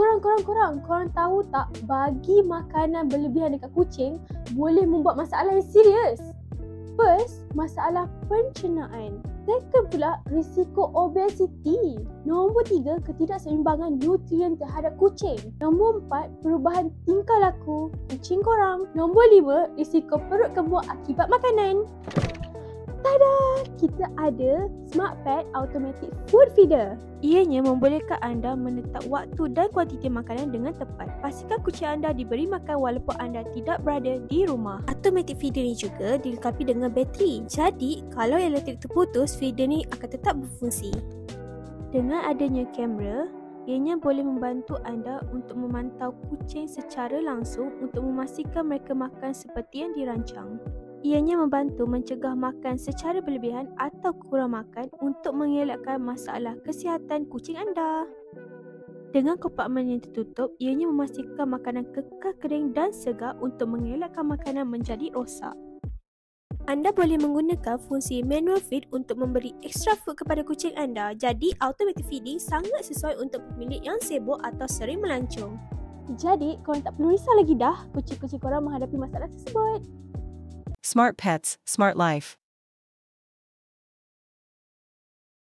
Korang tahu tak, bagi makanan berlebihan dekat kucing boleh membuat masalah yang serius. First, masalah pencernaan. Second pula, risiko obesiti. Nombor 3, ketidakseimbangan nutrien terhadap kucing. Nombor 4, perubahan tingkah laku kucing korang. Nombor 5, risiko perut kembung akibat makanan. Tada! Kita ada SmartPet Automatic Food Feeder. Ianya membolehkan anda menetap waktu dan kuantiti makanan dengan tepat. Pastikan kucing anda diberi makan walaupun anda tidak berada di rumah. Automatic feeder ni juga dilengkapi dengan bateri. Jadi, kalau elektrik terputus, feeder ni akan tetap berfungsi. Dengan adanya kamera, ianya boleh membantu anda untuk memantau kucing secara langsung untuk memastikan mereka makan seperti yang dirancang. Ianya membantu mencegah makan secara berlebihan atau kurang makan untuk mengelakkan masalah kesihatan kucing anda. Dengan kompartmen yang tertutup, ianya memastikan makanan kekal kering dan segar untuk mengelakkan makanan menjadi rosak. Anda boleh menggunakan fungsi manual feed untuk memberi extra food kepada kucing anda. Jadi, automatic feeding sangat sesuai untuk pemilik yang sibuk atau sering melancong. Jadi, korang tak perlu risau lagi dah kucing-kucing korang menghadapi masalah tersebut. Smart Pets, Smart Life.